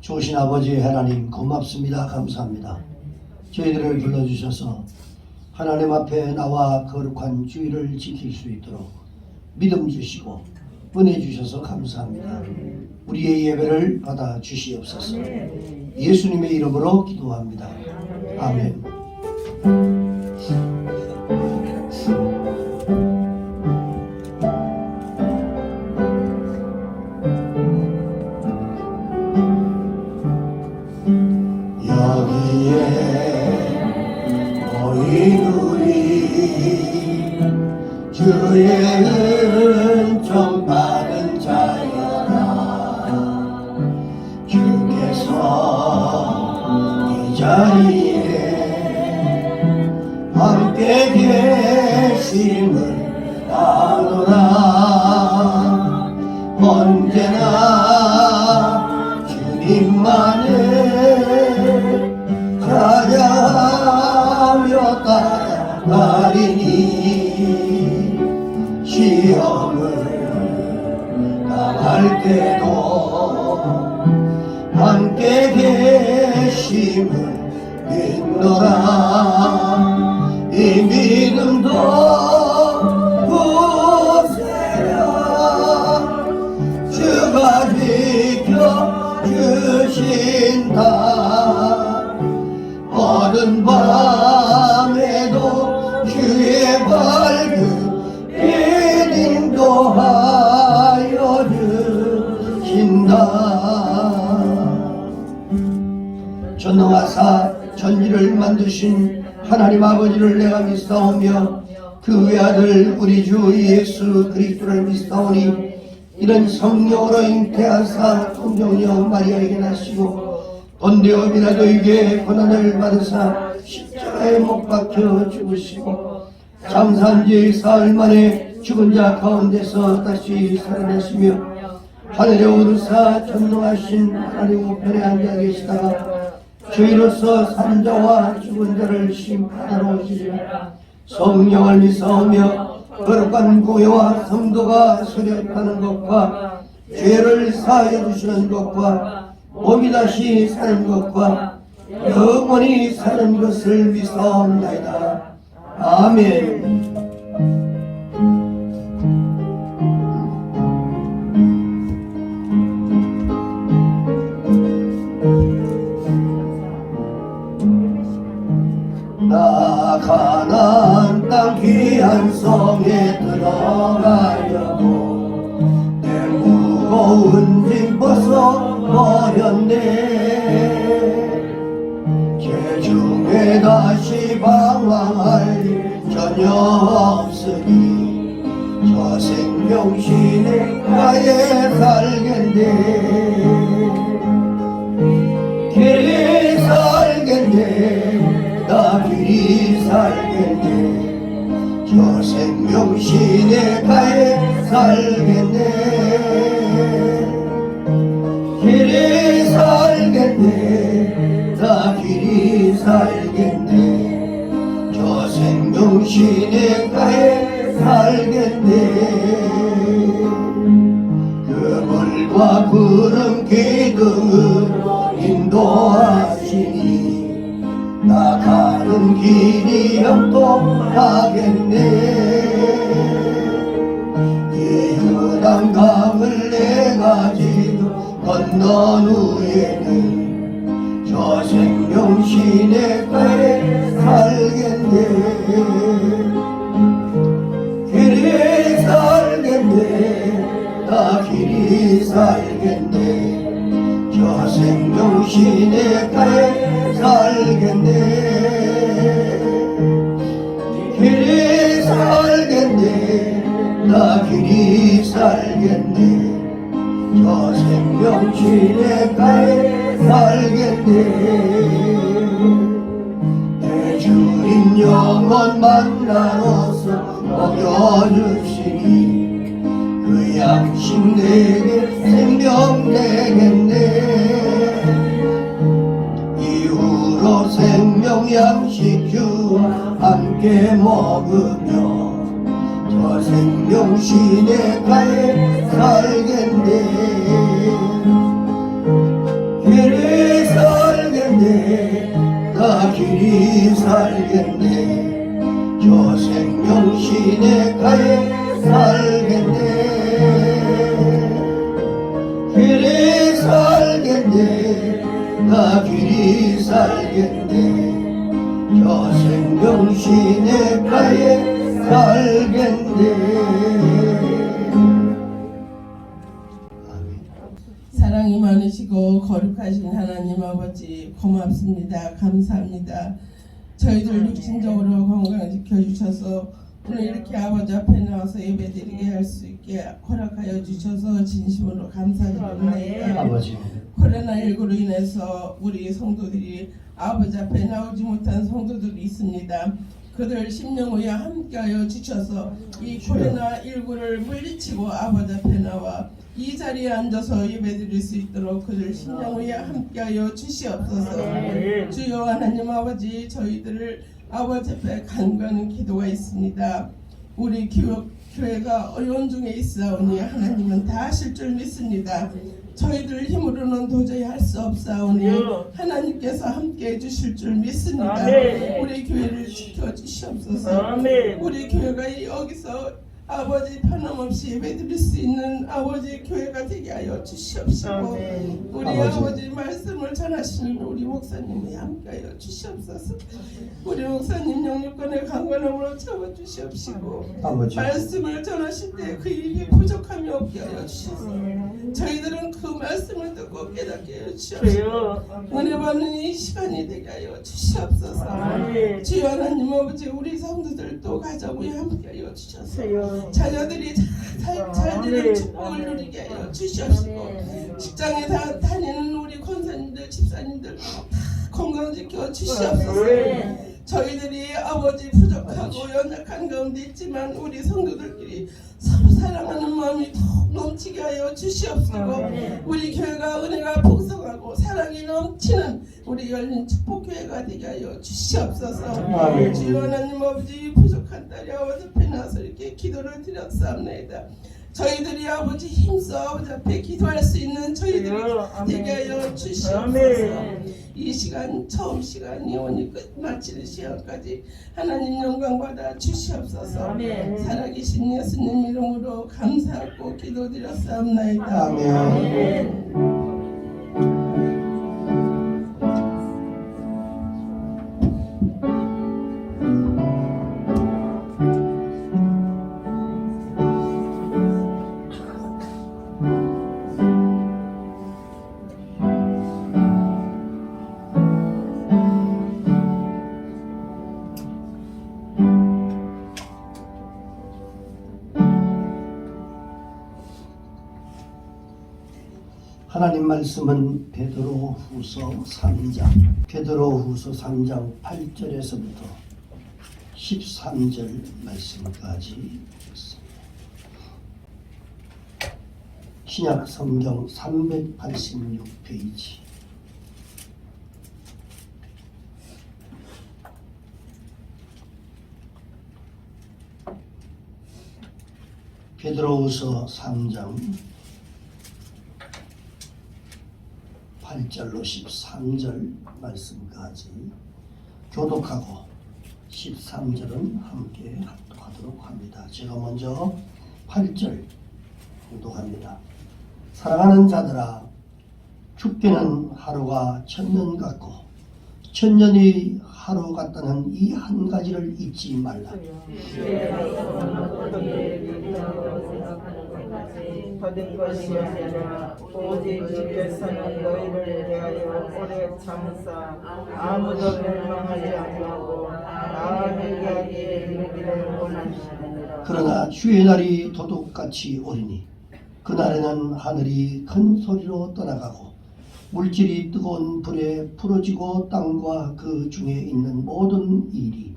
좋으신 아버지 하나님 고맙습니다. 감사합니다. 저희들을 불러주셔서 하나님 앞에 나와 거룩한 주의를 지킬 수 있도록 믿음 주시고 은혜 주셔서 감사합니다. 우리의 예배를 받아 주시옵소서. 예수님의 이름으로 기도합니다. 아멘. 주의 은총 받은 자여라. 주께서 이 자리에 함께 계심을 아노라. 언제나 주님만을 찬양하며 따라가리니 시험을 당할 때도 함께 계심을 믿노라. 이 믿음도 굳세라. 주가 지켜주신다. 어두운 밤에도 주의 밝은 인도하여 주신다. 전능하사 전지를 만드신 하나님 아버지를 내가 믿사오며 그 외아들 우리 주 예수 그리스도를 믿사오니 이런 성령으로 잉태하사 통정령 마리아에게 나시고 본디오 빌라도에게 고난을 받으사 십자가에 못 박혀 죽으시고 장산지 사흘 만에 죽은 자 가운데서 다시 살아나시며 하늘에 오르사 전능하신 하나님 우편에 앉아 계시다가 저희로서 산 자와 죽은 자를 심판하러 오시리라. 성령을 믿사오며 거룩한 교회와 성도가 수렵하는 것과 죄를 사하여 주시는 것과 몸이 다시 사는 것과 영원히 사는 것을 믿사옵나이다. 아멘. 나 가나안 땅 귀한 성에 들어가려고 내 무거운 짐 벗어버렸네. 죄중에 다시 방황할 일 전혀 없으니 저 생명신의 가에 살겠네. 길이 살겠네. 나 길이 살겠네. 저 생명신의 가에 살겠네. 길이 살겠네. 나 길이 살겠네. 저 생명신의 가에 살겠네. 그물과 구름 기둥으로 인도하시니 나 가는 길이 형통하겠네. 이 요단강을 내가 지금 건넌 후에는 저 생명신의 가에 살겠네. 길이 살겠네. 나 길이 살겠네. 저 생명신의 가에 살겠네. 길이 살겠네. 나 길이 살겠네. 저 생명신의 가에 살겠네. 내 주인 영원 만나러서 먹여주시니 그 양식 내게 생명 되겠네. 이후로 생명 양식 주와 함께 먹으며 저 생명신의 가에 살겠네. 길이 살겠네 나 길이 살겠네 저 생명 시내가에 살겠네 길이 살겠네 나 길이 살겠네 저 생명 시내가에 살겠네. 사랑이 많으시고 거룩하신 하나님 아버지 고맙습니다. 감사합니다. 저희들 육신적으로 건강지켜 주셔서 오늘 이렇게 아버지 앞에 나와서 예배드리게 할 수 있게 허락하여 주셔서 진심으로 감사드립니다. 아버지 코로나19로 인해서 우리 성도들이 아버지 앞에 나오지 못한 성도들이 있습니다. 그들 심령의에 함께하여 주셔서 이 코로나19를 물리치고 아버지 앞에 나와 이 자리에 앉아서 예배드릴 수 있도록 그들 심령의에 함께하여 주시옵소서. 주여 하나님 아버지 저희들을 아버지 앞에 간구하는 기도가 있습니다. 우리 교회가 어려운 중에 있사오니 하나님은 다 하실 줄 믿습니다. 저희들 힘으로는 도저히 할 수 없사오니 하나님께서 함께 해주실 줄 믿습니다. 우리 교회를 지켜주시옵소서. 우리 교회가 여기서 아버지 편함없이 예배드릴 수 있는 아버지 교회가 되게 하여 주시옵시고 우리 아버지 말씀을 전하시는 우리 목사님이 함께하여 주시옵소서. 우리 목사님 영육간의 강건함으로 채워주시옵시고 말씀을 전하실 때 그 입이 부족함이 없게 하여 주시옵소서. 저희들은 그 말씀을 듣고 깨닫게 하여 주시옵소서. 은혜 받는 이 시간이 되게 하여 주시옵소서. 주여 하나님 아버지 우리 성도들도 가정에 함께하여 주셔서 자녀들이 잘 되는 축복을 누리게 하여 주시옵시고 직장에 다니는 우리 권사님들 집사님들 다 건강 지켜 주시옵소서. 저희들이 아버지 부족하고 연약한 가운데 있지만 우리 성도들끼리 서로 사랑하는 마음이 더욱 넘치게 하여 주시옵시고 우리 교회가 은혜가 풍성하고 사랑이 넘치는 우리 열린 축복교회가 되게 하여 주시옵소서. 주여 하나님 아버지 부족한 딸이 아버지 앞에 나서 이렇게 기도를 드렸사옵나이다. 저희들이 아버지 힘써 아버지 앞에 기도할 수 있는 저희들이 되게 하여 주시옵소서. 이 시간 처음 시간이 오니 끝마치는 시간까지 하나님 영광 받아 주시옵소서. 살아계신 예수님 이름으로 감사하고 기도드렸사옵나이다. 아멘. 하나님 말씀은 베드로후서 3장 8절에서부터 13절 말씀까지 있습니다. 신약 성경 386페이지 베드로후서 3장 8절로 13절 말씀까지 교독하고 13절은 함께 하도록 합니다. 제가 먼저 8절 교독합니다. 사랑하는 자들아, 죽기는 하루가 천년 같고 천년이 하루 같다는 이 한 가지를 잊지 말라. 받은 것이 아니라 오직 주께서는 너희를 위하여 오래 참으사 아무도 멸망하지 아니하고 나를 이야기에 이르기를 원하시느니라. 그러나 주의 날이 도둑같이 오리니 그날에는 하늘이 큰 소리로 떠나가고 물질이 뜨거운 불에 풀어지고 땅과 그 중에 있는 모든 일이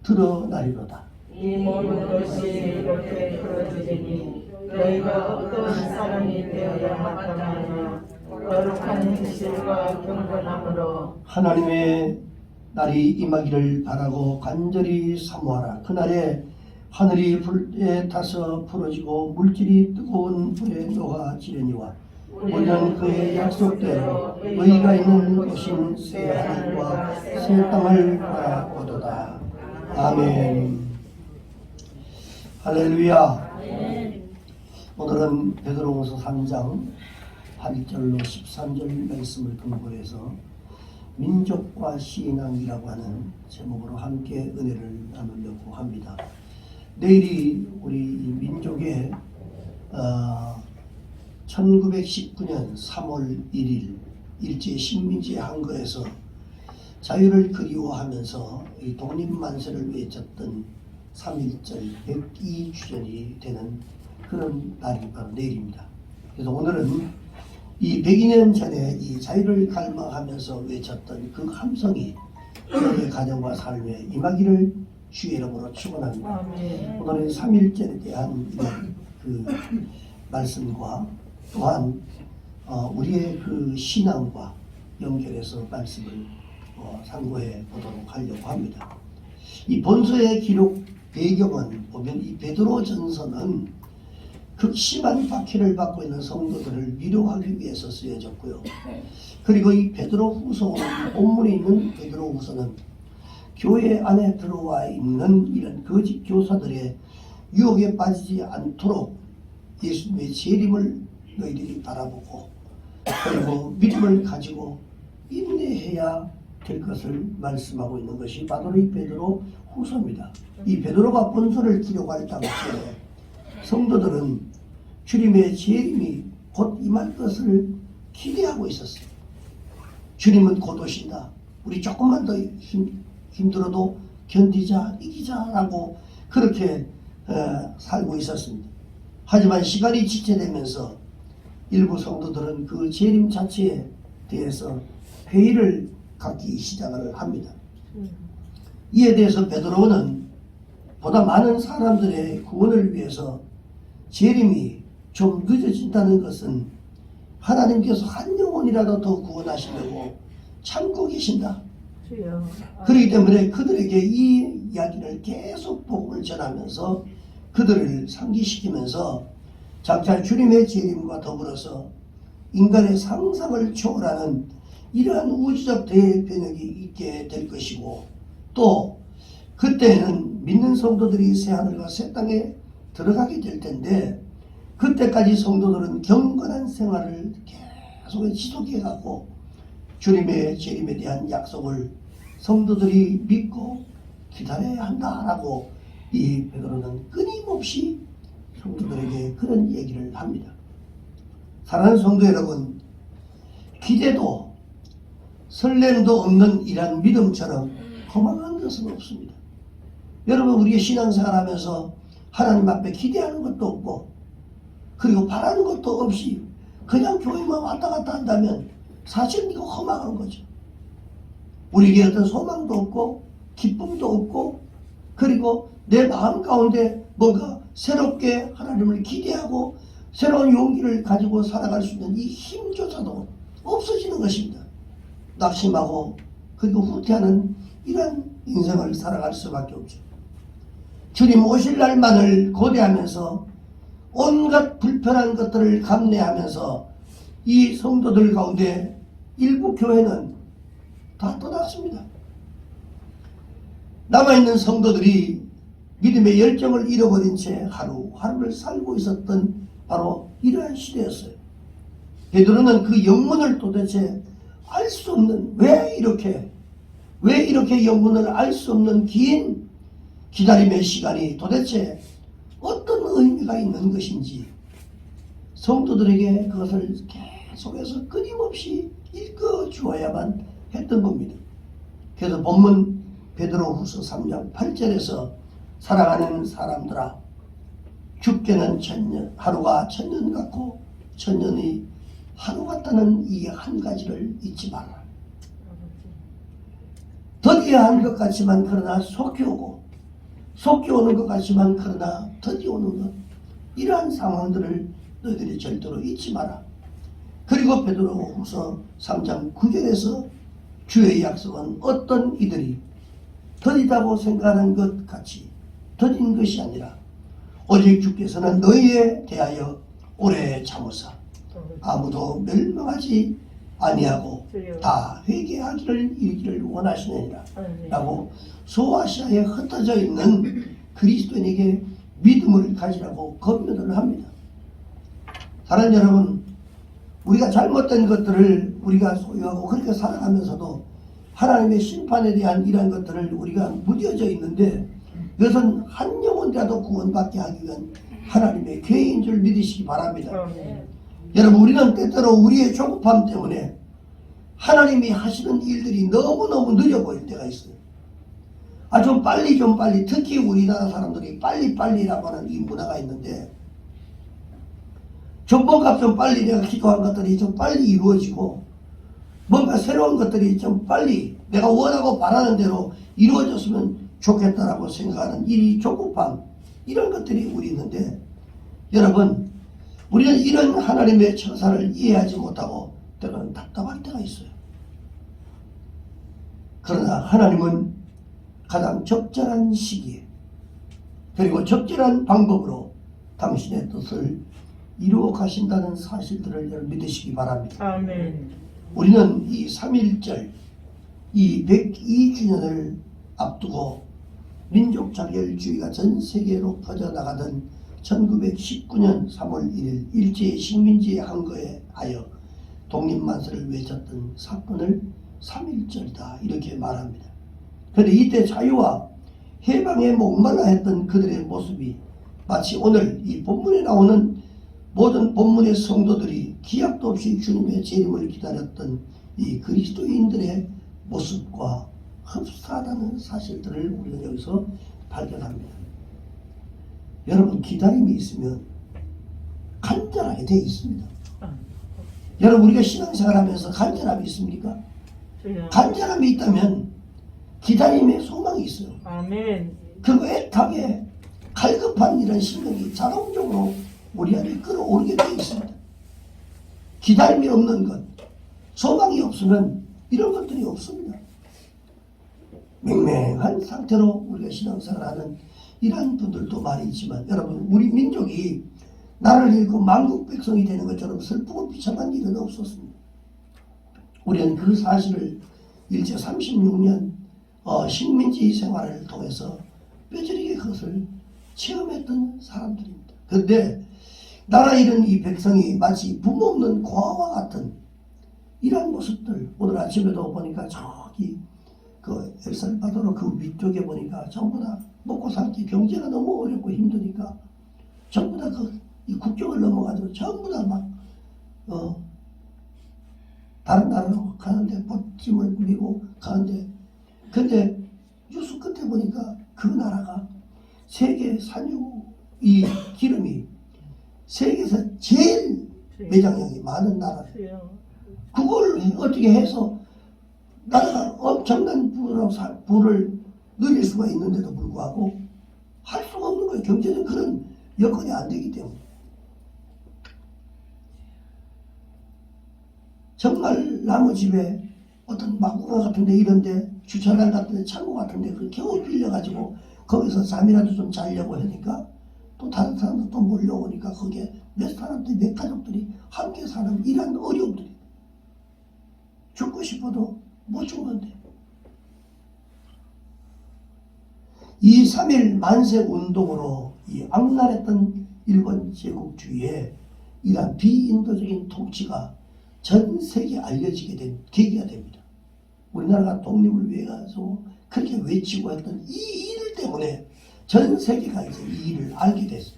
드러나리로다. 이 모든 것이 이렇게 풀어지리니 너희가 어떤 사람이 되어야 마땅하냐. 거룩한 행실과 경건함으로 하나님의 날이 임하기를 바라고 간절히 사모하라. 그날에 하늘이 불에 타서 풀어지고 물질이 뜨거운 불에 녹아지려니와 우리는 그의 약속대로 의가 있는 곳인 새 하늘과 새 땅을 바라보도다. 아멘. 할렐루야. 오늘은 베드로후서 3장 8절로 13절 말씀을 근거해서 민족과 신앙이라고 하는 제목으로 함께 은혜를 나누려고 합니다. 내일이 우리 민족의 1919년 3월 1일 일제 식민지 항거에서 자유를 그리워하면서 이 독립만세를 외쳤던 3.1절 102주년이 되는 그런 날이 바로 내일입니다. 그래서 오늘은 이 102년 전에 이 자유를 갈망하면서 외쳤던 그 함성이 우리의 가정과 삶에 임하기를 주의 이름으로 축원합니다. 오늘은 3.1절에 대한 그 말씀과 또한 우리의 그 신앙과 연결해서 말씀을 상고해 보도록 하려고 합니다. 이 본서의 기록 배경은 보면 이 베드로 전서는 극심한 박해를 받고 있는 성도들을 위로하기 위해서 쓰여졌고요. 그리고 이 베드로 후서는 본문에 있는 베드로 후서는 교회 안에 들어와 있는 이런 거짓 교사들의 유혹에 빠지지 않도록 예수님의 재림을 너희들이 바라보고 그리고 믿음을 가지고 인내해야 될 것을 말씀하고 있는 것이 바로 이 베드로 후서입니다. 이 베드로가 본서를 기록할 당시에 성도들은 주님의 재림이 곧 임할 것을 기대하고 있었어요. 주님은 곧 오신다. 우리 조금만 더 힘들어도 견디자, 이기자라고 그렇게 살고 있었습니다. 하지만 시간이 지체되면서 일부 성도들은 그 재림 자체에 대해서 회의를 갖기 시작을 합니다. 이에 대해서 베드로는 보다 많은 사람들의 구원을 위해서 재림이 좀 늦어진다는 것은 하나님께서 한 영혼이라도 더 구원하시려고 참고 계신다. 그렇기 때문에 그들에게 이 이야기를 계속 복음을 전하면서 그들을 상기시키면서 장차 주님의 재림과 더불어서 인간의 상상을 초월하는 이러한 우주적 대변혁이 있게 될 것이고 또 그때는 믿는 성도들이 새하늘과 새 땅에 들어가게 될 텐데 그때까지 성도들은 경건한 생활을 계속 지속해가고 주님의 재림에 대한 약속을 성도들이 믿고 기다려야 한다라고 이 베드로는 끊임없이 성도들에게 그런 얘기를 합니다. 사랑하는 성도 여러분, 기대도 설렘도 없는 이런 믿음처럼 허망한 것은 없습니다. 여러분 우리의 신앙생활 하면서 하나님 앞에 기대하는 것도 없고 그리고 바라는 것도 없이 그냥 교회만 왔다 갔다 한다면 사실 이거 허망한 거죠. 우리에게 어떤 소망도 없고 기쁨도 없고 그리고 내 마음 가운데 뭔가 새롭게 하나님을 기대하고 새로운 용기를 가지고 살아갈 수 있는 이 힘조차도 없어지는 것입니다. 낙심하고 그리고 후퇴하는 이런 인생을 살아갈 수밖에 없죠. 주님 오실 날만을 고대하면서 온갖 불편한 것들을 감내하면서 이 성도들 가운데 일부 교회는 다 떠났습니다. 남아있는 성도들이 믿음의 열정을 잃어버린 채 하루하루를 살고 있었던 바로 이러한 시대였어요. 베드로는 그 영문을 도대체 알 수 없는 왜 이렇게 영문을 알 수 없는 긴 기다림의 시간이 도대체 어떤 의미가 있는 것인지 성도들에게 그것을 계속해서 끊임없이 읽어주어야만 했던 겁니다. 그래서 본문 베드로후서 3장 8절에서 사랑하는 사람들아 죽게는 천년 하루가 천년 같고 천년이 하루 같다는 이 한 가지를 잊지 마라. 더디어 한 것 같지만 그러나 속히 오고 속히 오는 것 같지만 그러나 더디어 오는 것 이러한 상황들을 너희들이 절대로 잊지 마라. 그리고 베드로후서 3장 9절에서 주의 약속은 어떤 이들이 더디다고 생각하는 것 같이 더딘 것이 아니라 오직 주께서는 너희에 대하여 오래 참으사 아무도 멸망하지 아니하고 주여. 다 회개하기를 이르기를 원하시느니라 아멘. 라고 소아시아에 흩어져 있는 그리스도인에게 믿음을 가지라고 권면을 합니다. 사랑하는 여러분, 우리가 잘못된 것들을 우리가 소유하고 그렇게 살아가면서도 하나님의 심판에 대한 이러한 것들을 우리가 무뎌져 있는데, 이것은 한 영혼이라도 구원받게 하기 위한 하나님의 계획인 줄 믿으시기 바랍니다. 아멘. 여러분, 우리는 때때로 우리의 조급함 때문에 하나님이 하시는 일들이 너무너무 느려 보일 때가 있어요. 좀 빨리 특히 우리나라 사람들이 빨리라고 하는 이 문화가 있는데, 뭔가 좀 빨리 내가 기도한 것들이 좀 빨리 이루어지고, 뭔가 새로운 것들이 좀 빨리 내가 원하고 바라는 대로 이루어졌으면 좋겠다라고 생각하는 이 조급함, 이런 것들이 우리 있는데, 여러분, 우리는 이런 하나님의 처사를 이해하지 못하고 때로는 답답할 때가 있어요. 그러나 하나님은 가장 적절한 시기에 그리고 적절한 방법으로 당신의 뜻을 이루어 가신다는 사실들을 여러분 믿으시기 바랍니다. 아멘. 우리는 이 3.1절 이 102주년을 앞두고 민족자결주의가 전 세계로 퍼져나가던 1919년 3월 1일 일제의 식민지의 항거에 하여 독립만세를 외쳤던 사건을 3.1절이다 이렇게 말합니다. 그런데 이때 자유와 해방에 목말라 했던 그들의 모습이 마치 오늘 이 본문에 나오는 모든 본문의 성도들이 기약도 없이 주님의 재림을 기다렸던 이 그리스도인들의 모습과 흡사하다는 사실들을 우리는 여기서 발견합니다. 여러분, 기다림이 있으면 간절하게 되어 있습니다. 여러분, 우리가 신앙생활하면서 간절함이 있습니까? 주여. 간절함이 있다면 기다림에 소망이 있어요. 아멘. 그리고 애타게 갈급한 이런 심령이 자동적으로 우리 안에 끌어오르게 되어 있습니다. 기다림이 없는 것, 소망이 없으면 이런 것들이 없습니다. 맹맹한 상태로 우리가 신앙생활하는 이러한 분들도 많이 있지만, 여러분, 우리 민족이 나를 잃고 만국 백성이 되는 것처럼 슬프고 비참한 일은 없었습니다. 우리는 그 사실을 일제 36년 식민지 생활을 통해서 뼈저리게 그것을 체험했던 사람들입니다. 그런데 나라 잃은 이 백성이 마치 부모 없는 고아와 같은 이러한 모습들, 오늘 아침에도 보니까 저기 그 엘살바도르 그 위쪽에 보니까 전부 다 먹고 살기 경제가 너무 어렵고 힘드니까 전부 다 이 국경을 넘어가지고 전부 다 막 다른 나라로 가는데 보찜을 부리고 가는데, 근데 뉴스 끝에 보니까 그 나라가 세계 산유 이 기름이 세계에서 제일 매장량이 많은 나라예요. 주여. 그걸 어떻게 해서 나라가 엄청난 부를 누릴 수가 있는데도 불구하고 할 수가 없는 거예요. 경제는 그런 여건이 안 되기 때문에. 정말 나무 집에 어떤 막구가 같은데 이런데 주차장 같은데 창고 같은데 그 겨우 빌려가지고 거기서 잠이라도 좀 자려고 하니까 또 다른 사람들 또 몰려오니까 거기에 몇 사람들이 몇 가족들이 함께 사는 이런 어려움들이 죽고 싶어도 못 죽는데, 이 3.1 만세 운동으로 이 악랄했던 일본 제국주의에 이러한 비인도적인 통치가 전 세계에 알려지게 된 계기가 됩니다. 우리나라가 독립을 위해서 그렇게 외치고 했던 이 일 때문에 전 세계가 이제 이 일을 알게 됐어요.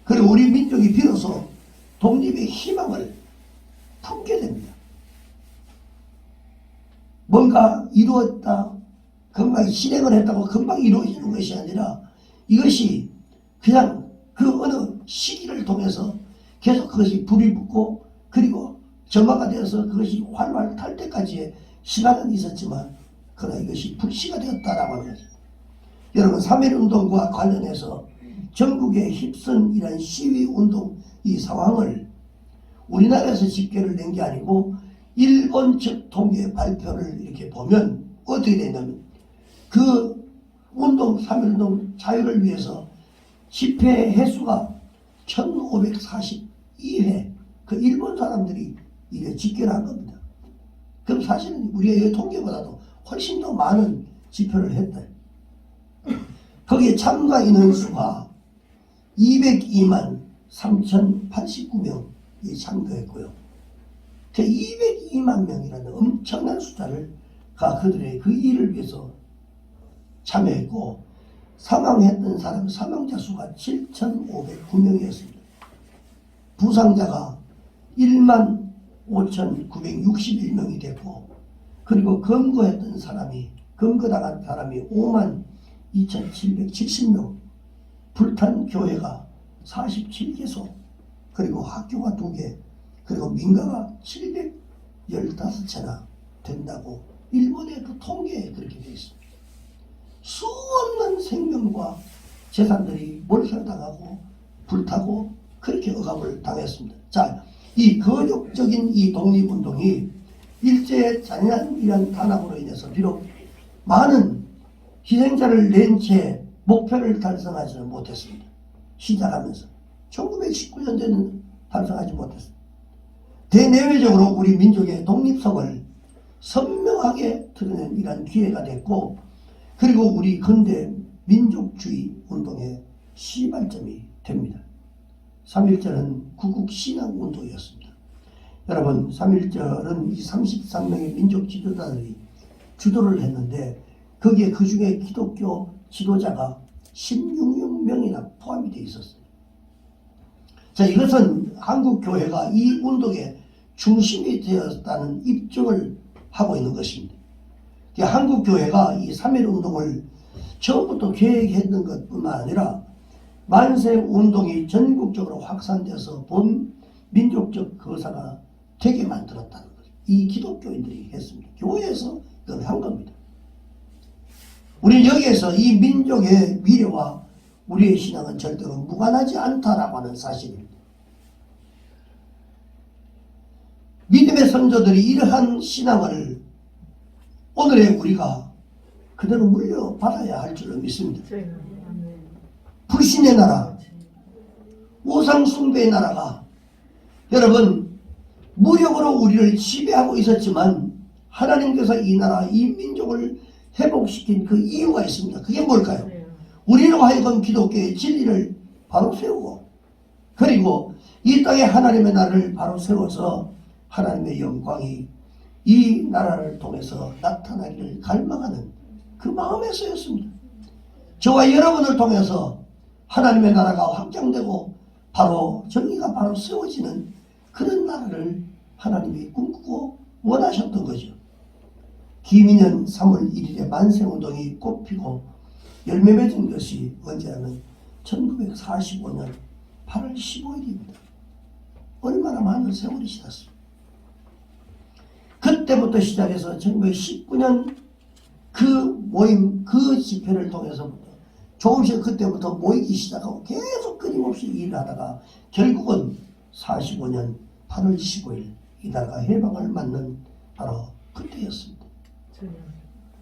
그리고 우리 민족이 비로소 독립의 희망을 품게 됩니다. 뭔가 이루었다, 금방 실행을 했다고 금방 이루어지는 것이 아니라 이것이 그냥 그 어느 시기를 통해서 계속 그것이 불이 붙고 그리고 점화가 되어서 그것이 활활 탈 때까지의 시간은 있었지만, 그러나 이것이 불씨가 되었다라고 하는 거죠. 여러분, 3.1운동과 관련해서 전국에 휩쓴 이런 시위운동 이 상황을 우리나라에서 집계를 낸 게 아니고 일본 측 통계 발표를 이렇게 보면 어떻게 되냐면, 그 운동 3.1운동 자유를 위해서 집회 횟수가 1542회 그 일본 사람들이 이게 집결한 겁니다. 그럼 사실은 우리의 통계보다도 훨씬 더 많은 집회를 했다. 거기에 참가 인원수가 202만 3,089명이 참가했고요. 그 202만 명이라는 엄청난 숫자를 그들의 그 일을 위해서 참여했고, 사망했던 사망자 수가 7,509명이었습니다. 부상자가 1만 5,961명이 됐고, 그리고 검거당한 사람이 5만 2,770명, 불탄 교회가 47개소, 그리고 학교가 2개, 그리고 민가가 715채나 된다고 일본의 그 통계에 그렇게 되어 있습니다. 수없는 생명과 재산들이 몰살당하고 불타고 그렇게 억압을 당했습니다. 자, 이 거욕적인 이 독립운동이 일제의 잔인한 이런 탄압으로 인해서 비록 많은 희생자를 낸 채 목표를 달성하지는 못했습니다. 시작하면서 1919년대는 달성하지 못했습니다. 대내외적으로 우리 민족의 독립성을 선명하게 드러낸 이런 기회가 됐고, 그리고 우리 근대 민족주의 운동의 시발점이 됩니다. 3.1절은 구국신앙운동이었습니다. 여러분, 3.1절은 이 33명의 민족 지도자들이 주도를 했는데, 거기에 그 중에 기독교 지도자가 16명이나 포함이 되어 있었어요. 자, 이것은 한국교회가 이 운동의 중심이 되었다는 입증을 하고 있는 것입니다. 한국교회가 이 3.1운동을 처음부터 계획했던 것뿐만 아니라 만세운동이 전국적으로 확산돼서 본 민족적 거사가 되게 만들었다는 거죠. 이 기독교인들이 했습니다. 교회에서 그걸 한 겁니다. 우리는 여기에서 이 민족의 미래와 우리의 신앙은 절대로 무관하지 않다라고 하는 사실입니다. 믿음의 선조들이 이러한 신앙을 오늘의 우리가 그대로 물려받아야 할 줄로 믿습니다. 불신의 나라, 우상숭배의 나라가 여러분 무력으로 우리를 지배하고 있었지만 하나님께서 이 나라, 이 민족을 회복시킨 그 이유가 있습니다. 그게 뭘까요? 우리로 하여금 기독교의 진리를 바로 세우고, 그리고 이 땅에 하나님의 나라를 바로 세워서 하나님의 영광이 이 나라를 통해서 나타나기를 갈망하는 그 마음에서였습니다. 저와 여러분을 통해서 하나님의 나라가 확장되고 바로 정의가 바로 세워지는 그런 나라를 하나님이 꿈꾸고 원하셨던 거죠. 기민년 3월 1일에 만세운동이 꽃피고 열매 맺은 것이 언제냐면 1945년 8월 15일입니다. 얼마나 많은 세월이 지났습니다. 그때부터 시작해서 1919년 그 모임, 그 집회를 통해서부터 조금씩 그때부터 모이기 시작하고 계속 끊임없이 일을 하다가 결국은 45년 8월 15일 이 나라가 해방을 맞는 바로 그때였습니다.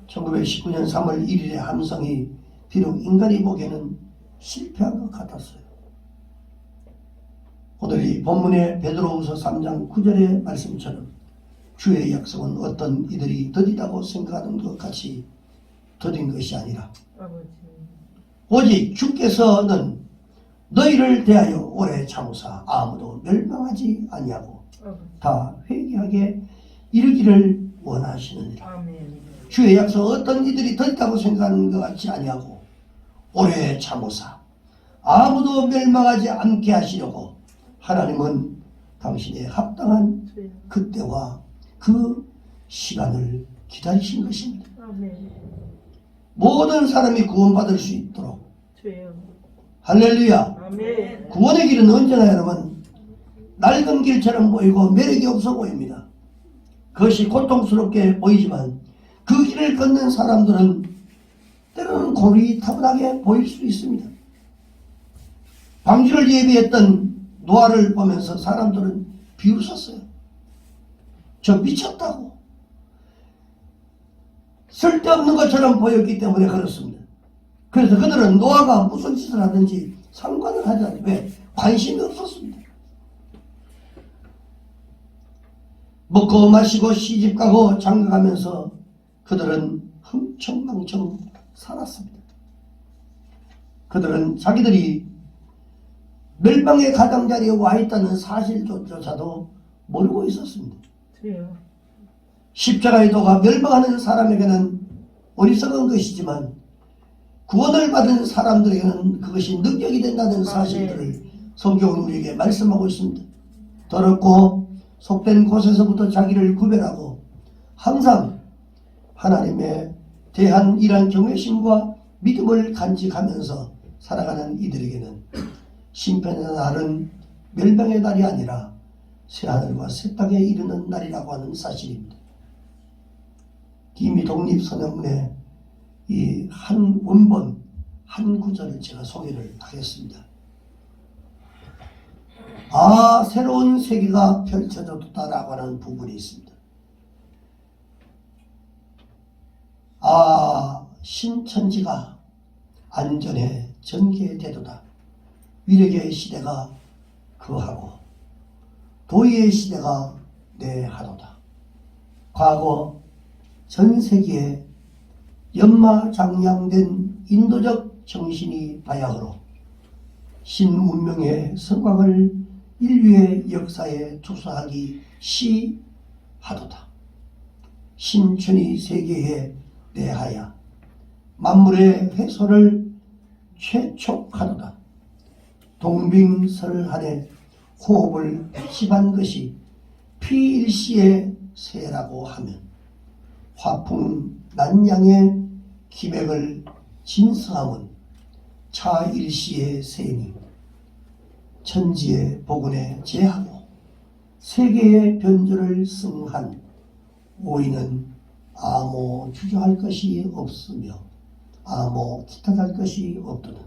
1919년 3월 1일의 함성이 비록 인간이 보기에는 실패한 것 같았어요. 오늘 이 본문의 베드로후서 3장 9절의 말씀처럼 주의 약속은 어떤 이들이 더디다고 생각하는 것 같이 더딘 것이 아니라 오직 주께서는 너희를 대하여 오래 참으사 아무도 멸망하지 아니하고 다 회개하게 이르기를 원하시느니라. 주의 약속 어떤 이들이 더디다고 생각하는 것 같이 아니하고 오래 참으사 아무도 멸망하지 않게 하시려고 하나님은 당신의 합당한 그때와 그 시간을 기다리신 것입니다. 모든 사람이 구원받을 수 있도록. 할렐루야. 구원의 길은 언제나 여러분 낡은 길처럼 보이고 매력이 없어 보입니다. 그것이 고통스럽게 보이지만 그 길을 걷는 사람들은 때로는 고리타분하게 보일 수 있습니다. 방주를 예비했던 노아를 보면서 사람들은 비웃었어요. 저 미쳤다고. 쓸데없는 것처럼 보였기 때문에 그렇습니다. 그래서 그들은 노아가 무슨 짓을 하든지 상관을 하지 않아요. 왜? 관심이 없었습니다. 먹고 마시고 시집가고 장가가면서 그들은 흥청망청 살았습니다. 그들은 자기들이 멸망의 가장자리에 와 있다는 사실조차도 모르고 있었습니다. 십자가의 도가 멸망하는 사람에게는 어리석은 것이지만 구원을 받은 사람들에게는 그것이 능력이 된다는 사실들을 성경은 우리에게 말씀하고 있습니다. 더럽고 속된 곳에서부터 자기를 구별하고 항상 하나님에 대한 이러한 경외심과 믿음을 간직하면서 살아가는 이들에게는 심판의 날은 멸망의 날이 아니라 새하늘과 새 땅에 이르는 날이라고 하는 사실입니다. 김희 독립선언문의 이 한 원본 한 구절을 제가 소개를 하겠습니다. 새로운 세계가 펼쳐졌다라고 하는 부분이 있습니다. 신천지가 안전에 전개되도다. 위력의 시대가 그하고 도의의 시대가 내하도다. 과거 전 세계에 연마장량된 인도적 정신이 바야흐로 신문명의 성광을 인류의 역사에 투사하기 시하도다. 신천이 세계에 내하여 만물의 훼손을 최촉하도다. 동빙설한에 호흡을 합집한 것이 피일시의 새라고 하면 화풍 난양의 기백을 진서함은 차일시의 새니 천지의 복운에 제하고 세계의 변조를 승한 오이는 아무 주저할 것이 없으며 아무 기탄할 것이 없도다.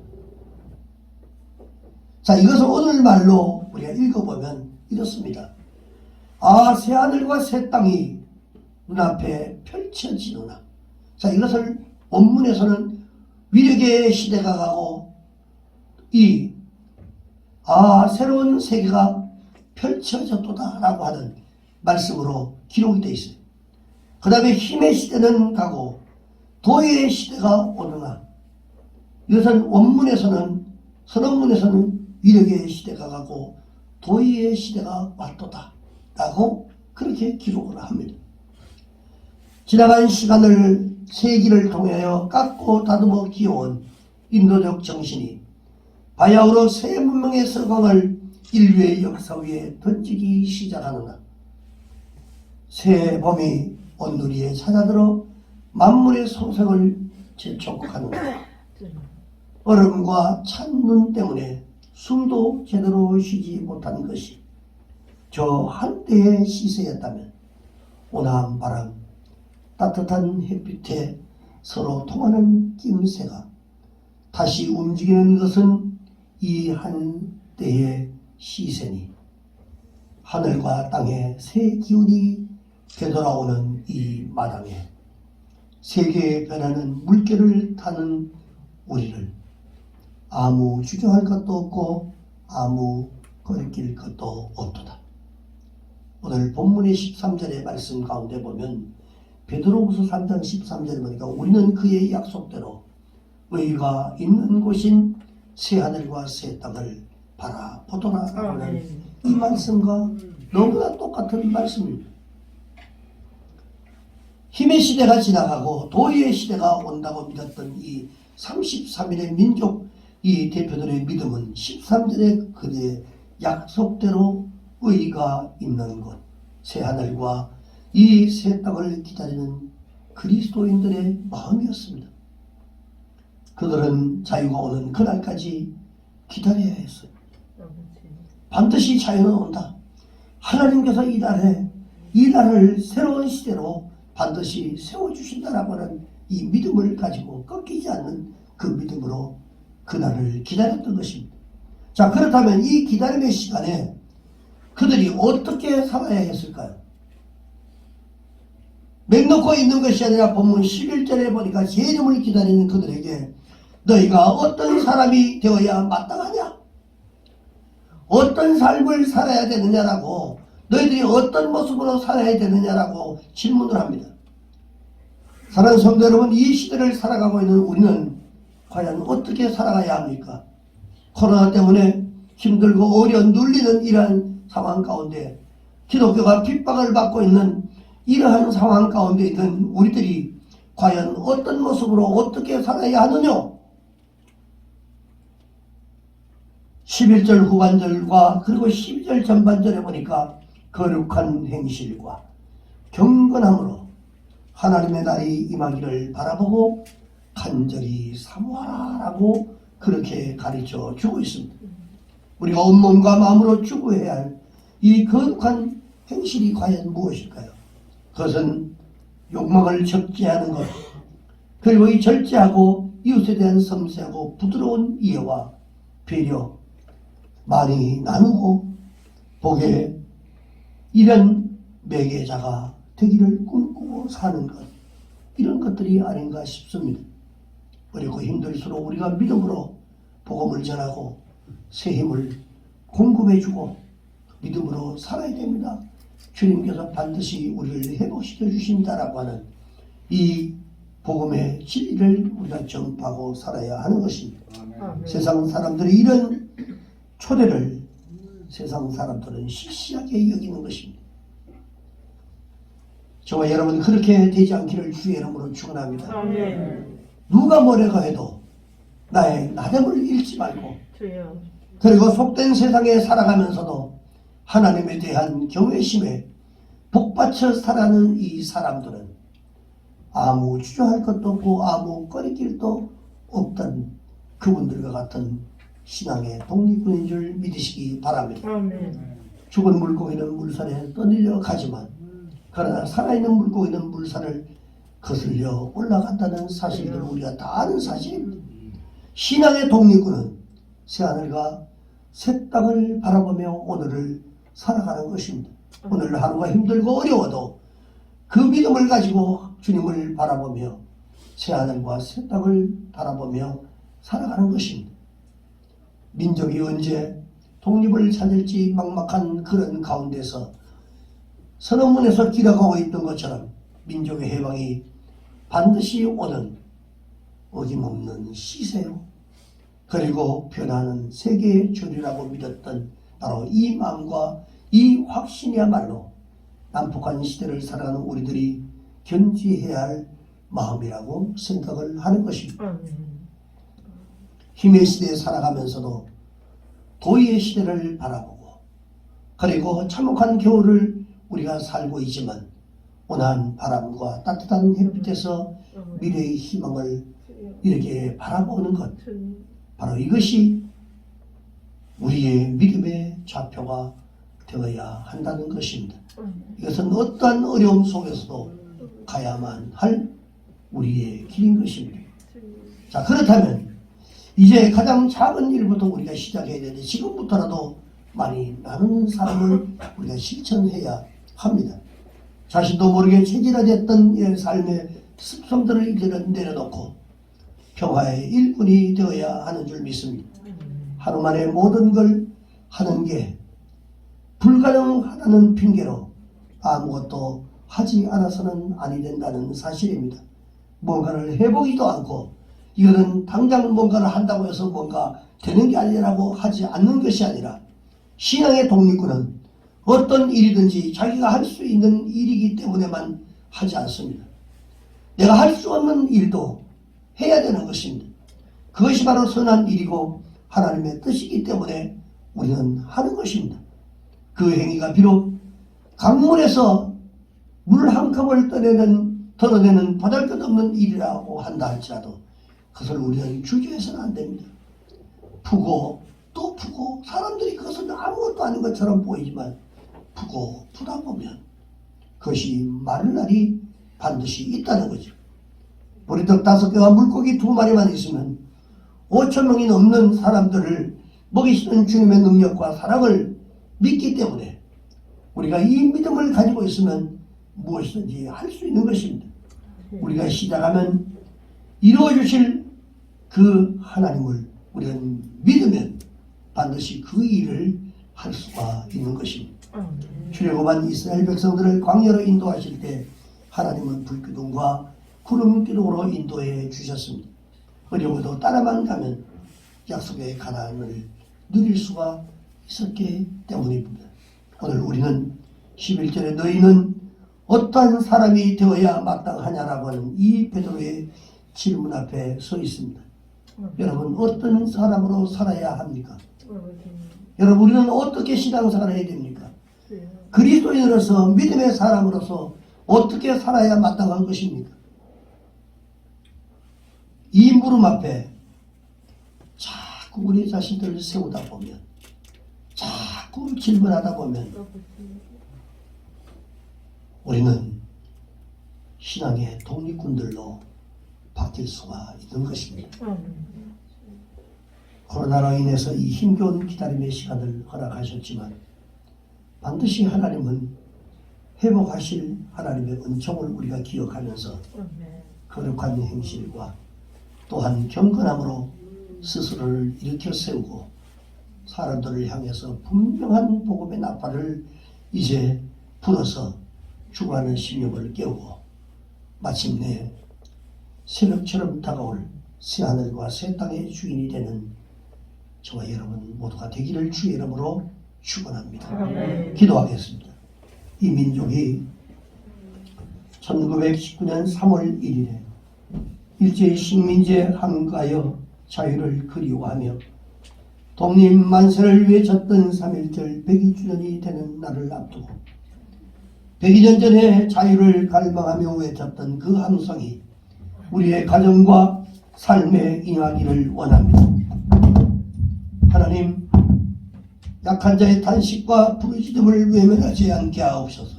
자, 이것을 오늘말로 우리가 읽어보면 이렇습니다. 새하늘과 새 땅이 눈앞에 펼쳐지노라. 자, 이것을 원문에서는 위력의 시대가 가고 새로운 세계가 펼쳐졌도다 라고 하는 말씀으로 기록이 되어 있어요. 그 다음에 힘의 시대는 가고 도의 시대가 오느나, 이것은 원문에서는 선언문에서는 위력의 시대가 가고 도의 시대가 왔도다 라고 그렇게 기록을 합니다. 지나간 시간을 세기를 통하여 깎고 다듬어 기어온 인도적 정신이 바야흐로 새 문명의 서광을 인류의 역사 위에 던지기 시작하느나 새 봄이 온누리에 찾아들어 만물의 소생을 재촉하느나 얼음과 찬눈 때문에 숨도 제대로 쉬지 못한 것이 저 한때의 시세였다면 온화한 바람, 따뜻한 햇빛에 서로 통하는 낌새가 다시 움직이는 것은 이 한때의 시세니 하늘과 땅에 새 기운이 되돌아오는 이 마당에 세계의 변하는 물결을 타는 우리를 아무 주저할 것도 없고 아무 거리낄 것도 없도다. 오늘 본문의 13절의 말씀 가운데 보면 베드로후서 3장 13절에 보니까 우리는 그의 약속대로 의가 있는 곳인 새하늘과 새 땅을 바라보도라 하는 이 말씀과 너무나 똑같은 말씀입니다. 힘의 시대가 지나가고 도의의 시대가 온다고 믿었던 이 33일의 민족 이 대표들의 믿음은 13절의 그의 약속대로 의가 있는 곳 새하늘과 이 새 땅을 기다리는 그리스도인들의 마음이었습니다. 그들은 자유가 오는 그날까지 기다려야 했어요. 반드시 자유는 온다. 하나님께서 이 날을 새로운 시대로 반드시 세워주신다라고 하는 이 믿음을 가지고 꺾이지 않는 그 믿음으로 그날을 기다렸던 것입니다. 자, 그렇다면 이 기다림의 시간에 그들이 어떻게 살아야 했을까요? 맹놓고 있는 것이 아니라 본문 11절에 보니까 재림을 기다리는 그들에게 너희가 어떤 사람이 되어야 마땅하냐? 어떤 삶을 살아야 되느냐라고 너희들이 어떤 모습으로 살아야 되느냐라고 질문을 합니다. 사랑하는 성도 여러분, 이 시대를 살아가고 있는 우리는 과연 어떻게 살아가야 합니까? 코로나 때문에 힘들고 어려 눌리는 이러한 상황 가운데, 기독교가 핍박을 받고 있는 이러한 상황 가운데 있는 우리들이 과연 어떤 모습으로 어떻게 살아야 하느냐? 11절 후반절과 그리고 12절 전반절에 보니까 거룩한 행실과 경건함으로 하나님의 날이 임하기를 바라보고 간절히 사모하라라고 그렇게 가르쳐 주고 있습니다. 우리가 온몸과 마음으로 추구해야 할 이 거룩한 행실이 과연 무엇일까요? 그것은 욕망을 적재하는 것, 그리고 이 절제하고 이웃에 대한 섬세하고 부드러운 이해와 배려, 많이 나누고 복의 이런 매개자가 되기를 꿈꾸고 사는 것, 이런 것들이 아닌가 싶습니다. 어렵고 힘들수록 우리가 믿음으로 복음을 전하고 새 힘을 공급해주고 믿음으로 살아야 됩니다. 주님께서 반드시 우리를 회복시켜 주신다라고 하는 이 복음의 진리를 우리가 전파하고 살아야 하는 것입니다. 아멘. 세상 사람들이 이런 초대를 세상 사람들은 시시하게 여기는 것입니다. 저와 여러분 그렇게 되지 않기를 주의 이름으로 축원합니다. 아멘. 누가 뭐래가 해도 나의 나됨을 잃지 말고, 주여. 그리고 속된 세상에 살아가면서도 하나님에 대한 경외심에 복받쳐 살아가는 이 사람들은 아무 주저할 것도 없고 아무 꺼리길도 없던 그분들과 같은 신앙의 독립군인 줄 믿으시기 바랍니다. 아멘. 죽은 물고기는 물살에 떠밀려 가지만 그러나 살아있는 물고기는 물살을 거슬려 올라간다는 사실을 우리가 다 아는 사실입니다. 신앙의 독립군은 새하늘과 새 땅을 바라보며 오늘을 살아가는 것입니다. 오늘 하루가 힘들고 어려워도 그 믿음을 가지고 주님을 바라보며 새하늘과 새 땅을 바라보며 살아가는 것입니다. 민족이 언제 독립을 찾을지 막막한 그런 가운데서 선언문에서 기록하고 있던 것처럼 민족의 해방이 반드시 오는 어김없는 시세요. 그리고 변화하는 세계의 주류라고 믿었던 바로 이 마음과 이 확신이야말로 난폭한 시대를 살아가는 우리들이 견지해야 할 마음이라고 생각을 하는 것입니다. 아멘. 힘의 시대에 살아가면서도 도의의 시대를 바라보고, 그리고 참혹한 겨울을 우리가 살고 있지만 온화한 바람과 따뜻한 햇빛에서 미래의 희망을 이렇게 바라보는 것, 바로 이것이 우리의 믿음의 좌표가 되어야 한다는 것입니다. 이것은 어떠한 어려움 속에서도 가야만 할 우리의 길인 것입니다. 자, 그렇다면 이제 가장 작은 일부터 우리가 시작해야 되는데 지금부터라도 많이 나누는 삶을 우리가 실천해야 합니다. 자신도 모르게 체질화됐던 이 삶의 습성들을 이제는 내려놓고 평화의 일꾼이 되어야 하는 줄 믿습니다. 하루 만에 모든 걸 하는 게 불가능하다는 핑계로 아무것도 하지 않아서는 아니 된다는 사실입니다. 뭔가를 해보기도 않고 이거는 당장 뭔가를 한다고 해서 뭔가 되는 게 아니라고 하지 않는 것이 아니라 신앙의 독립군은 어떤 일이든지 자기가 할 수 있는 일이기 때문에만 하지 않습니다. 내가 할 수 없는 일도 해야 되는 것입니다. 그것이 바로 선한 일이고 하나님의 뜻이기 때문에 우리는 하는 것입니다. 그 행위가 비록 강물에서 물 한 컵을 덜어내는 보잘것없는 일이라고 한다 할지라도 그것을 우리는 주저해서는 안 됩니다. 푸고 또 푸고 사람들이 그것은 아무것도 아닌 것처럼 보이지만 푸고 푸다 보면 그것이 마를 날이 반드시 있다는 거죠. 보리떡 5개와 물고기 2마리만 있으면 5,000명이 넘는 사람들을 먹이시는 주님의 능력과 사랑을 믿기 때문에 우리가 이 믿음을 가지고 있으면 무엇이든지 할 수 있는 것입니다. 우리가 시작하면 이루어 주실 그 하나님을 우리는 믿으면 반드시 그 일을 할 수가 있는 것입니다. 출애굽한 이스라엘 백성들을 광야로 인도하실 때 하나님은 불기둥과 구름 기둥으로 인도해 주셨습니다. 어려워도 따라만 가면 약속의 가나안을 누릴 수가 있었기 때문입니다. 오늘 우리는 11절에 너희는 어떠한 사람이 되어야 마땅하냐라고 하는 이 베드로의 질문 앞에 서 있습니다. 여러분, 어떤 사람으로 살아야 합니까? 여러분, 우리는 어떻게 신앙생활을 해야 됩니까? 그리스도인으로서, 믿음의 사람으로서 어떻게 살아야 마땅한 것입니까? 이 물음 앞에 자꾸 우리 자신들을 세우다 보면, 자꾸 질문하다 보면 우리는 신앙의 독립군들로 바뀔 수가 있는 것입니다. 코로나로 인해서 이 힘겨운 기다림의 시간을 허락하셨지만 반드시 하나님은 회복하실 하나님의 은총을 우리가 기억하면서 거룩한 행실과 또한 경건함으로 스스로를 일으켜 세우고 사람들을 향해서 분명한 복음의 나팔을 이제 불어서 죽어가는 심령을 깨우고 마침내 새벽처럼 다가올 새하늘과 새 땅의 주인이 되는 저와 여러분 모두가 되기를 주의 이름으로 축원합니다. 기도하겠습니다. 이 민족이 1919년 3월 1일에 일제의 식민지에 항거하여 자유를 그리워하며 독립 만세를 외쳤던 3.1절 102주년이 되는 날을 앞두고 102년 전에 자유를 갈망하며 외쳤던 그 함성이 우리의 가정과 삶에 임하기를 원합니다. 하나님, 약한 자의 탄식과 부르짖음을 외면하지 않게 하옵소서.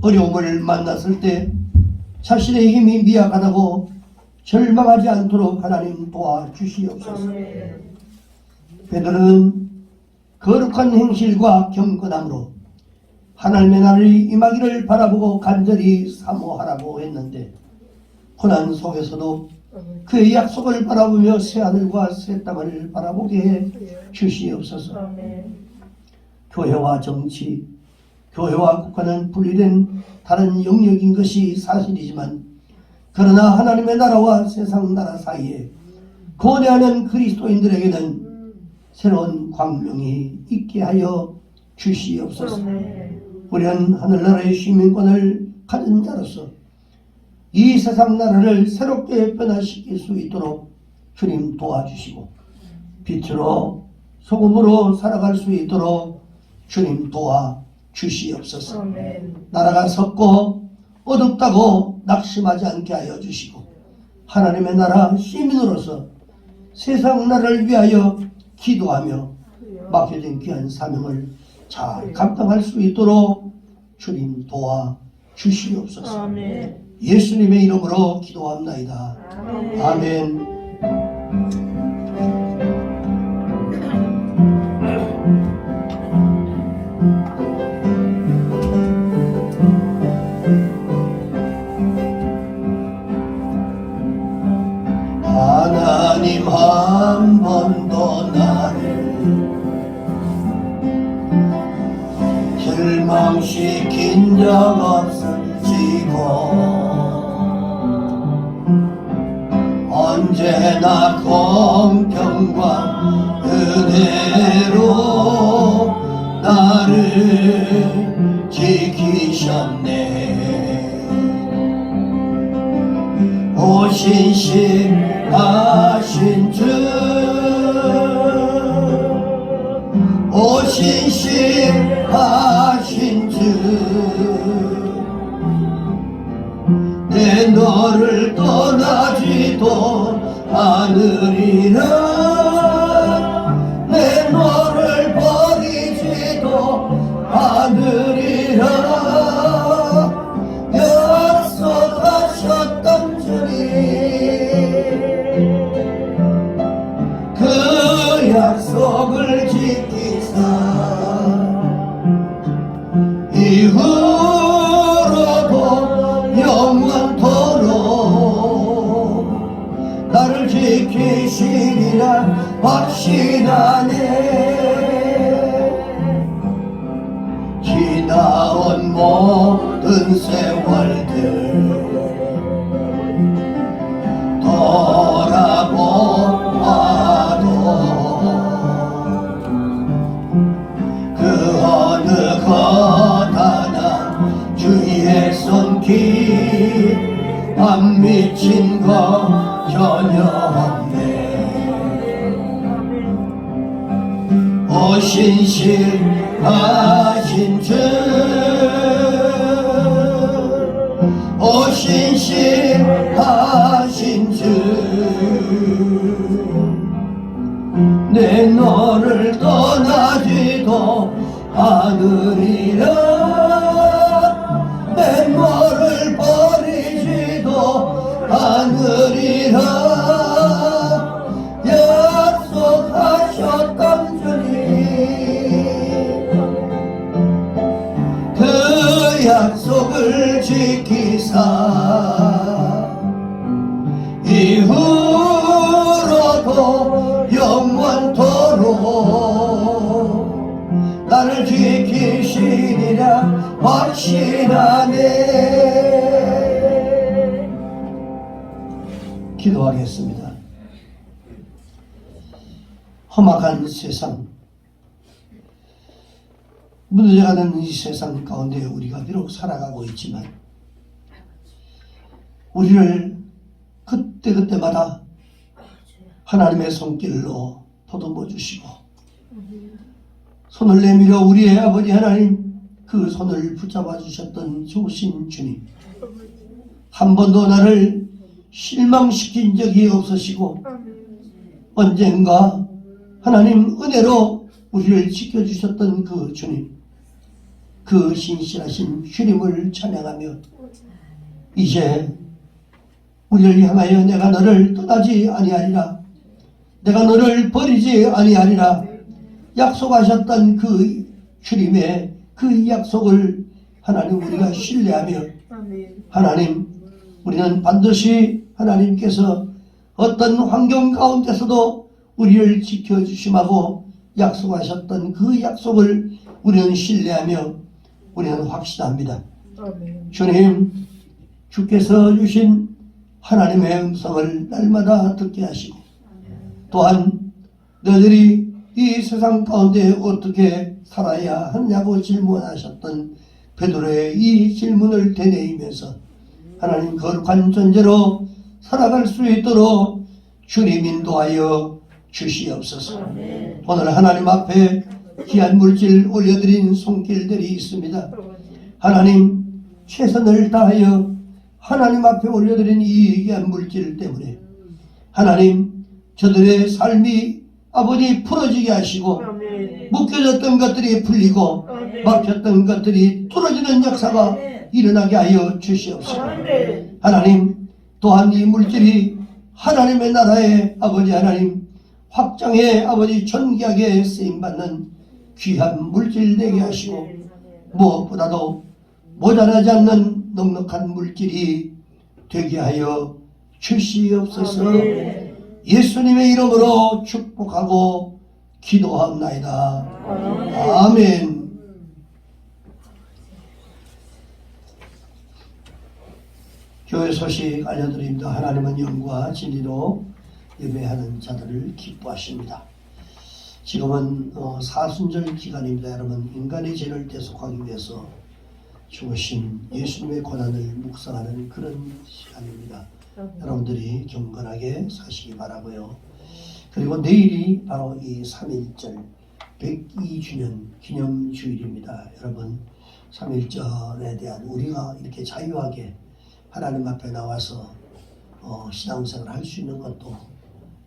어려움을 만났을 때 자신의 힘이 미약하다고 절망하지 않도록 하나님 도와주시옵소서. 베드로는 거룩한 행실과 경건함으로 하나님의 나라의 임하기를 바라보고 간절히 사모하라고 했는데 고난 속에서도 그의 약속을 바라보며 새하늘과 새 땅을 바라보게 해 주시옵소서. 교회와 정치, 교회와 국가는 분리된 다른 영역인 것이 사실이지만 그러나 하나님의 나라와 세상 나라 사이에 거대하는 그리스도인들에게는 새로운 광명이 있게 하여 주시옵소서. 우리는 하늘나라의 시민권을 가진 자로서 이 세상 나라를 새롭게 변화시킬 수 있도록 주님 도와주시고 빛으로 소금으로 살아갈 수 있도록 주님 도와주시옵소서. 나라가 섰고 어둡다고 낙심하지 않게 하여 주시고 하나님의 나라 시민으로서 세상 나라를 위하여 기도하며 맡겨진 귀한 사명을 잘 감당할 수 있도록 주님 도와주시옵소서. 예수님의 이름으로 기도합나이다. 아멘. 하나님 한 번도 나를 실망시킨 적 없을지고 언제나 공평과 은혜로 나를 지키셨네. 오신실하신 주, 오신실하신 주, 내 너를 떠나지도 않으리라. 내 너를 버리지도 않으리라. 약속하셨던 주님, 그 약속을 지키사 이후로도 영원토록 나를 지키시리라 확신하네. 돌아보아도 그 어느 것 하나 주의 손길 안 미친 거 전혀 없네. 오신실하신 주, 오신실하신 주, 내 너를 떠나지도 않으리라, 내 너를 버리지도 않으리라. 약속하셨던 주님, 그 약속을 지키사 이후로도 영원토록 나를 지키시리라 확신하네. 기도하겠습니다. 험악한 세상, 무너져가는 이 세상 가운데 우리가 비록 살아가고 있지만 우리를 그때그때마다 하나님의 손길로 보듬어 주시고 손을 내밀어 우리의 아버지 하나님 그 손을 붙잡아 주셨던 좋으신 주님, 한 번도 나를 실망시킨 적이 없으시고 언젠가 하나님 은혜로 우리를 지켜주셨던 그 주님, 그 신실하신 주님을 찬양하며 이제 우리를 향하여 내가 너를 떠나지 아니하리라, 내가 너를 버리지 아니하리라 약속하셨던 그 주님의 그 약속을 하나님 우리가 신뢰하며 하나님 우리는 반드시 하나님께서 어떤 환경 가운데서도 우리를 지켜주심하고 약속하셨던 그 약속을 우리는 신뢰하며 우리는 확신합니다. 주님, 주께서 주신 하나님의 음성을 날마다 듣게 하시고 또한 너희들이 이 세상 가운데 어떻게 살아야 하냐고 질문하셨던 베드로의 이 질문을 되뇌이면서 하나님 거룩한 존재로 살아갈 수 있도록 주님 인도하여 주시옵소서. 오늘 하나님 앞에 귀한 물질 올려드린 손길들이 있습니다. 하나님 최선을 다하여 하나님 앞에 올려드린 이 귀한 물질 때문에 하나님 저들의 삶이 아버지 풀어지게 하시고 묶여졌던 것들이 풀리고 막혔던 것들이 뚫어지는 역사가 일어나게 하여 주시옵소서. 하나님 또한 이 물질이 하나님의 나라의 아버지 하나님 확장의 아버지 존귀하게 쓰임받는 귀한 물질 되게 하시고 무엇보다도 모자라지 않는 넉넉한 물질이 되게 하여 주시옵소서. 예수님의 이름으로 축복하고 기도합나이다. 아멘. 교회 소식 알려드립니다. 하나님은 영과 진리로 예배하는 자들을 기뻐하십니다. 지금은 사순절 기간입니다. 여러분, 인간의 죄를 대속하기 위해서 죽으신 예수님의 고난을 묵상하는 그런 시간입니다. 여러분들이 경건하게 사시기 바라고요. 그리고 내일이 바로 이 3.1절 102주년 기념주일입니다. 여러분, 3.1절에 대한 우리가 이렇게 자유하게 하나님 앞에 나와서 신앙생활을 할 수 있는 것도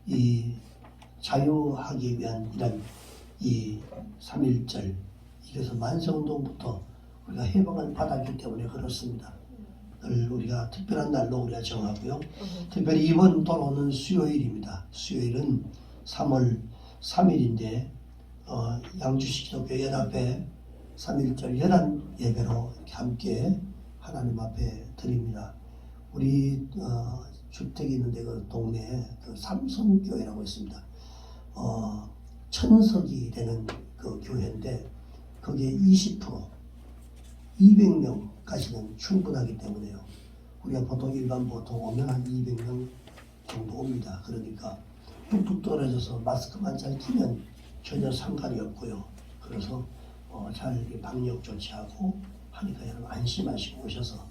이 자유하기 위한 이런 이 3.1절, 이래서 만성운동부터 우리가 해방을 받았기 때문에 그렇습니다. 늘 우리가 특별한 날로 우리가 정하고요. 특별히 이번 돌아오는 수요일입니다. 수요일은 3월 3일인데 양주시 기독교 연합회 3.1절 연한 예배로 함께 하나님 앞에 드립니다. 우리 주택이 있는데 그 동네에 그 삼성교회라고 있습니다. 천석이 되는 그 교회인데 거기에 20% 200명까지는 충분하기 때문에요. 우리가 보통 오면 한 200명 정도 옵니다. 그러니까 뚝뚝 떨어져서 마스크만 잘 끼면 전혀 상관이 없고요. 그래서 잘 방역 조치하고 하니까 여러분 안심하시고 오셔서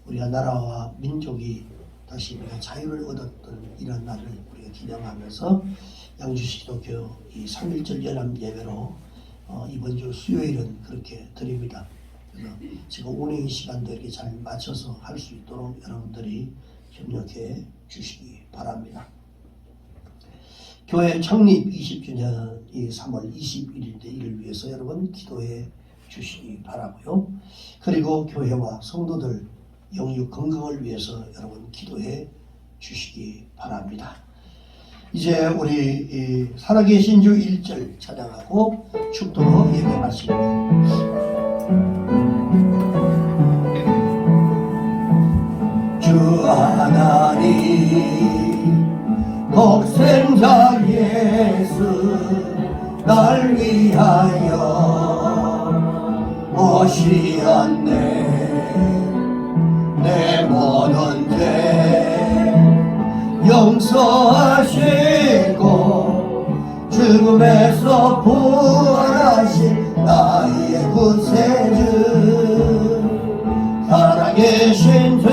우리가 나라와 민족이 다시 우리가 자유를 얻었던 이런 날을 우리가 기념하면서 양주시 기독교 이 3.1절 연합 예배로 이번 주 수요일은 그렇게 드립니다. 그래서 지금 운행 시간도 이렇게 잘 맞춰서 할 수 있도록 여러분들이 협력해 주시기 바랍니다. 교회 창립 20주년이 3월 21일인데 이를 위해서 여러분 기도해 주시기 바라고요. 그리고 교회와 성도들 영육 건강을 위해서 여러분 기도해 주시기 바랍니다. 이제 우리 살아계신 주 1절 찬양하고 축도로 예배 마칩니다. 주 하나님 독생자 예수 날 위하여 오시었네. 내 모든 죄 용서하시고 죽음에서 부활하신 나의 구세주 살아계신 주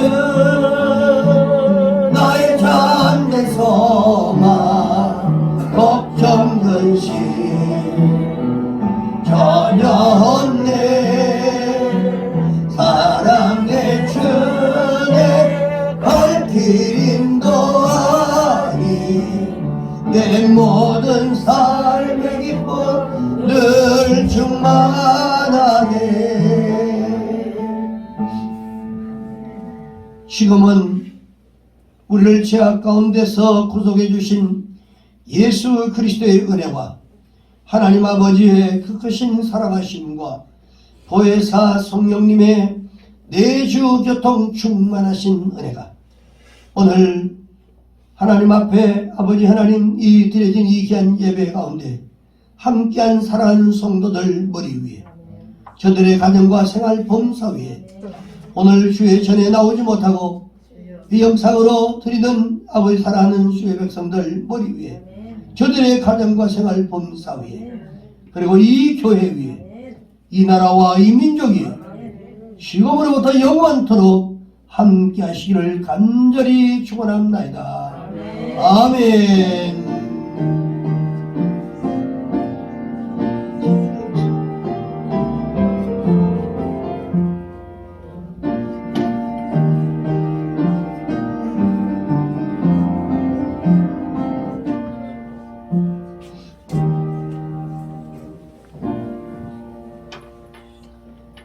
나의 참된 소망 걱정 근심 전혀 없네. 사랑의 주내 발길임도 아니 내 모든 삶의 기쁨 늘 충만하네. 지금은 우리를 죄악 가운데서 구속해 주신 예수 그리스도의 은혜와 하나님 아버지의 그 크신 사랑하심과 보혜사 성령님의 내주 교통 충만하신 은혜가 오늘 하나님 앞에 아버지 하나님 이 드려진 이 귀한 예배 가운데 함께한 사랑하는 성도들 머리 위에 저들의 가정과 생활 범사 위에 오늘 주의 전에 나오지 못하고 이 영상으로 드리는 아버지 사랑하는 주의 백성들 머리 위에 저들의 가정과 생활 범사 위에 그리고 이 교회 위에 이 나라와 이 민족이 지금으로부터 영원토록 함께 하시기를 간절히 축원합나이다. 아멘.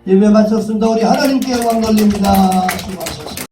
예배 마쳤습니다. 우리 하나님께 영광 돌립니다. 수고하셨습니다.